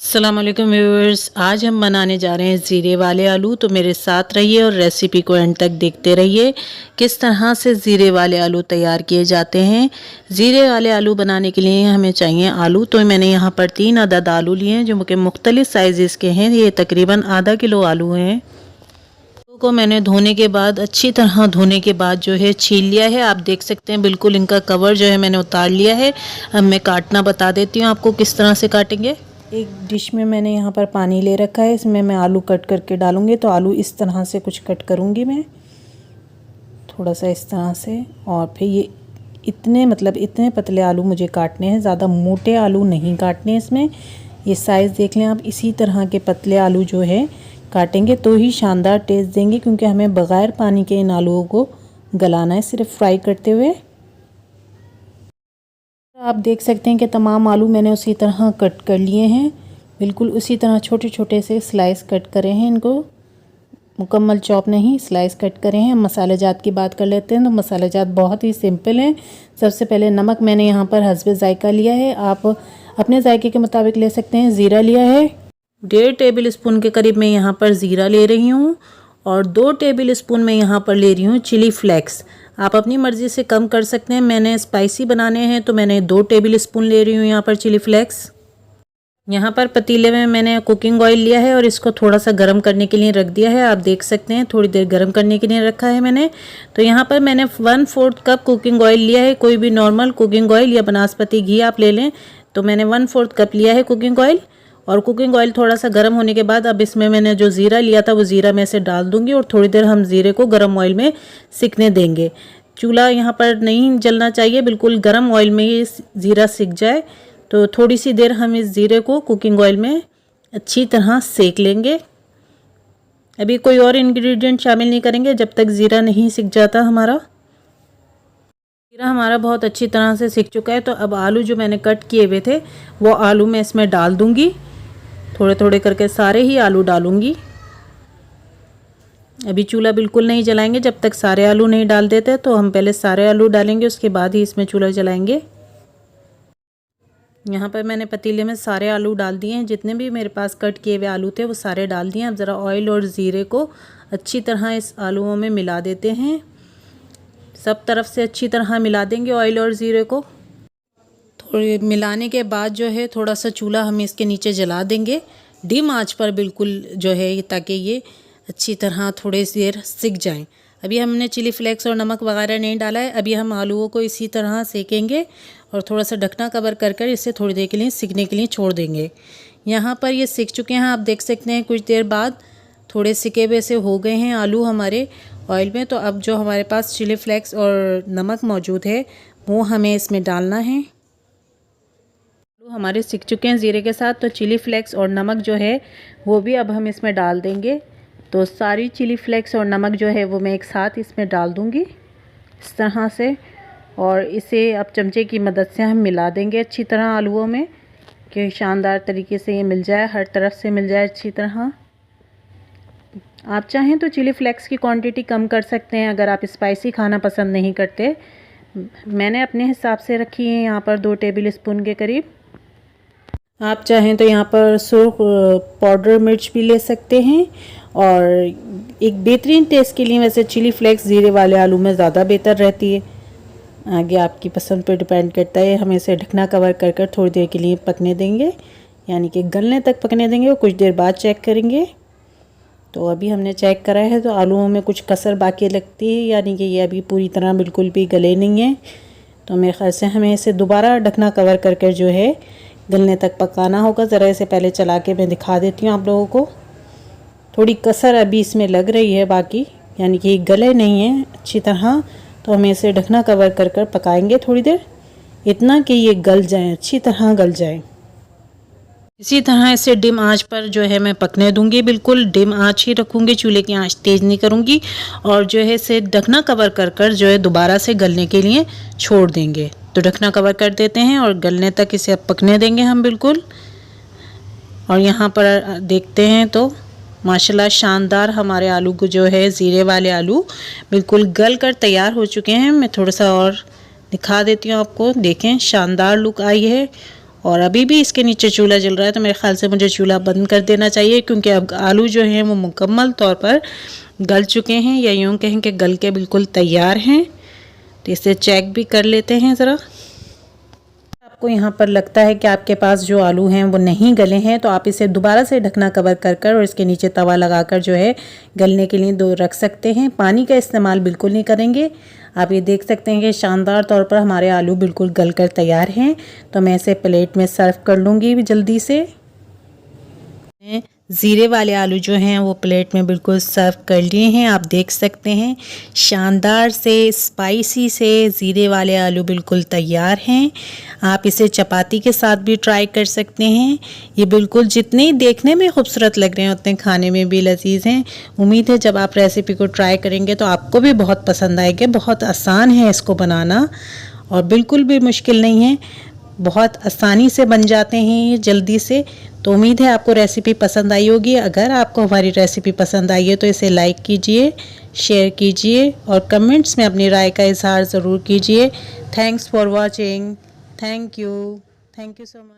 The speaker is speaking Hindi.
अस्सलाम वालेकुम व्यूअर्स। आज हम बनाने जा रहे हैं ज़ीरे वाले आलू। तो मेरे साथ रहिए और रेसिपी को एंड तक देखते रहिए किस तरह से ज़ीरे वाले आलू तैयार किए जाते हैं। ज़ीरे वाले आलू बनाने के लिए हमें चाहिए आलू। तो मैंने यहाँ पर 3 अदद आलू लिए हैं जो कि मुख्तलिफ़ साइज़ के हैं। ये तकरीबन आधा किलो आलू हैं। को मैंने धोने के बाद अच्छी तरह धोने के बाद जो है छील लिया है। आप देख सकते हैं बिल्कुल इनका कवर जो है मैंने उतार लिया है। अब मैं काटना बता देती हूँ आपको किस तरह से काटेंगे। एक डिश में मैंने यहाँ पर पानी ले रखा है, इसमें मैं आलू कट करके डालूँगी। तो आलू इस तरह से कुछ कट करूँगी मैं, थोड़ा सा इस तरह से। और फिर ये इतने पतले आलू मुझे काटने हैं, ज़्यादा मोटे आलू नहीं काटने इसमें। ये साइज़ देख लें आप, इसी तरह के पतले आलू जो है काटेंगे तो ही शानदार टेस्ट देंगे, क्योंकि हमें बग़ैर पानी के इन आलूओं को गलाना है सिर्फ फ्राई करते हुए। आप देख सकते हैं कि तमाम आलू मैंने उसी तरह कट कर लिए हैं, बिल्कुल उसी तरह छोटे छोटे से स्लाइस कट करे हैं। इनको मुकम्मल चॉप नहीं, स्लाइस कट करे हैं। मसाले जात की बात कर लेते हैं। तो मसाले जात बहुत ही सिंपल हैं। सबसे पहले नमक मैंने यहाँ पर हस्बे ज़ायका लिया है, आप अपने जायके के मुताबिक ले सकते हैं। ज़ीरा लिया है 1.5 टेबल स्पून के करीब मैं यहाँ पर ज़ीरा ले रही हूँ, और 2 टेबल स्पून मैं यहाँ पर ले रही हूँ चिली फ्लेक्स। आप अपनी मर्ज़ी से कम कर सकते हैं। मैंने स्पाइसी बनाने हैं तो मैंने 2 टेबल स्पून ले रही हूँ यहाँ पर चिली फ्लेक्स। यहाँ पर पतीले में मैंने कुकिंग ऑयल लिया है और इसको थोड़ा सा गर्म करने के लिए रख दिया है। आप देख सकते हैं थोड़ी देर गर्म करने के लिए रखा है मैंने। तो यहाँ पर मैंने 1/4 कप कुकिंग ऑयल लिया है। कोई भी नॉर्मल कुकिंग ऑयल या बनास्पति घी आप ले लें। तो मैंने 1/4 कप लिया है कुकिंग ऑयल। और कुकिंग ऑयल थोड़ा सा गर्म होने के बाद अब इसमें मैंने जो ज़ीरा लिया था वो ज़ीरा मैं इसे डाल दूंगी, और थोड़ी देर हम ज़ीरे को गर्म ऑयल में सिकने देंगे। चूल्हा यहाँ पर नहीं जलना चाहिए, बिल्कुल गर्म ऑयल में ये ज़ीरा सिक जाए। तो थोड़ी सी देर हम इस ज़ीरे को कुकिंग ऑयल में अच्छी तरह सेक लेंगे। अभी कोई और इंग्रेडिएंट शामिल नहीं करेंगे जब तक ज़ीरा नहीं सिक जाता हमारा। ज़ीरा हमारा बहुत अच्छी तरह से सिक चुका है। तो अब आलू जो मैंने कट किए हुए थे वो आलू मैं इसमें डाल दूँगी। थोड़े थोड़े करके सारे ही आलू डालूँगी। अभी चूल्हा बिल्कुल नहीं जलाएंगे जब तक सारे आलू नहीं डाल देते। तो हम पहले सारे आलू डालेंगे, उसके बाद ही इसमें चूल्हा जलाएंगे। यहाँ पर मैंने पतीले में सारे आलू डाल दिए हैं, जितने भी मेरे पास कट किए हुए आलू थे वो सारे डाल दिए। अब ज़रा ऑयल और ज़ीरे को अच्छी तरह इस आलूओं में मिला देते हैं। सब तरफ से अच्छी तरह मिला देंगे ऑयल और ज़ीरे को। थोड़ी मिलाने के बाद जो है थोड़ा सा चूल्हा हम इसके नीचे जला देंगे, डिम आंच पर बिल्कुल जो है, ताकि ये अच्छी तरह थोड़ी सी देर सिक जाएं। अभी हमने चिली फ्लेक्स और नमक वगैरह नहीं डाला है। अभी हम आलूओं को इसी तरह सेकेंगे और थोड़ा सा ढकना कवर कर कर इसे थोड़ी देर के लिए सिकने के लिए छोड़ देंगे। यहाँ पर ये सिक चुके हैं, आप देख सकते हैं कुछ देर बाद थोड़े सिके हुए से हो गए हैं आलू हमारे ऑयल में। तो अब जो हमारे पास चिली फ्लेक्स और नमक मौजूद है वो हमें इसमें डालना है। आलू हमारे सिक चुके हैं ज़ीरे के साथ। तो चिली फ्लेक्स और नमक जो है वो भी अब हम इसमें डाल देंगे। तो सारी चिली फ्लेक्स और नमक जो है वो मैं एक साथ इसमें डाल दूँगी इस तरह से, और इसे अब चमचे की मदद से हम मिला देंगे अच्छी तरह आलूओं में, कि शानदार तरीके से ये मिल जाए, हर तरफ से मिल जाए अच्छी तरह। आप चाहें तो चिली फ्लेक्स की क्वांटिटी कम कर सकते हैं अगर आप स्पाइसी खाना पसंद नहीं करते। मैंने अपने हिसाब से रखी है यहाँ पर 2 टेबल स्पून के करीब। आप चाहें तो यहाँ पर सुर्ख पाउडर मिर्च भी ले सकते हैं। और एक बेहतरीन टेस्ट के लिए वैसे चिली फ्लेक्स ज़ीरे वाले आलू में ज़्यादा बेहतर रहती है। आगे आपकी पसंद पर डिपेंड करता है। हम इसे ढकना कवर कर कर थोड़ी देर के लिए पकने देंगे, यानी कि गलने तक पकने देंगे, और कुछ देर बाद चेक करेंगे। तो अभी हमने चेक करा है तो आलूओं में कुछ कसर बाकी लगती है, यानी कि ये अभी पूरी तरह बिल्कुल भी गले नहीं हैं। तो मेरे ख्याल से हमें इसे दोबारा ढकना कवर कर कर जो है गलने तक पकाना होगा। ज़रा इसे पहले चला के मैं दिखा देती हूँ आप लोगों को। थोड़ी कसर अभी इसमें लग रही है बाकी, यानी कि गले नहीं है अच्छी तरह। तो हमें इसे ढकना कवर कर कर पकाएंगे थोड़ी देर, इतना कि ये गल जाए, अच्छी तरह गल जाए। इसी तरह इसे डिम आंच पर जो है मैं पकने दूंगी, बिल्कुल डिम आंच ही रखूँगी, चूल्हे की आंच तेज़ नहीं करूँगी। और जो है इसे ढकना कवर कर कर जो है दोबारा से गलने के लिए छोड़ देंगे। तो ढकना कवर कर देते हैं और गलने तक इसे अब पकने देंगे हम बिल्कुल। और यहाँ पर देखते हैं तो माशाल्लाह शानदार हमारे आलू को जो है ज़ीरे वाले आलू बिल्कुल गल कर तैयार हो चुके हैं। मैं थोड़ा सा और दिखा देती हूँ आपको। देखें शानदार लुक आई है और अभी भी इसके नीचे चूल्हा जल रहा है, तो मेरे ख्याल से मुझे चूल्हा बंद कर देना चाहिए, क्योंकि अब आलू जो हैं वो मुकम्मल तौर पर गल चुके हैं, या यूँ कहें कि गल के बिल्कुल तैयार हैं। तो इसे चेक भी कर लेते हैं ज़रा। आपको यहाँ पर लगता है कि आपके पास जो आलू हैं वो नहीं गले हैं, तो आप इसे दोबारा से ढकना कवर कर और इसके नीचे तवा लगाकर जो है गलने के लिए रख सकते हैं। पानी का इस्तेमाल बिल्कुल नहीं करेंगे। आप ये देख सकते हैं कि शानदार तौर पर हमारे आलू बिल्कुल गल कर तैयार हैं। तो मैं इसे प्लेट में सर्व कर लूँगी जल्दी से। ज़ीरे वाले आलू जो हैं वो प्लेट में बिल्कुल सर्व कर लिए हैं। आप देख सकते हैं शानदार से स्पाइसी से ज़ीरे वाले आलू बिल्कुल तैयार हैं। आप इसे चपाती के साथ भी ट्राई कर सकते हैं। ये बिल्कुल जितने देखने में खूबसूरत लग रहे हैं उतने खाने में भी लजीज हैं। उम्मीद है जब आप रेसिपी को ट्राई करेंगे तो आपको भी बहुत पसंद आएगा। बहुत आसान है इसको बनाना और बिल्कुल भी मुश्किल नहीं है, बहुत आसानी से बन जाते हैं ये जल्दी से। तो उम्मीद है आपको रेसिपी पसंद आई होगी। अगर आपको हमारी रेसिपी पसंद आई है तो इसे लाइक कीजिए, शेयर कीजिए और कमेंट्स में अपनी राय का इजहार ज़रूर कीजिए। Thanks for watching. Thank you so much.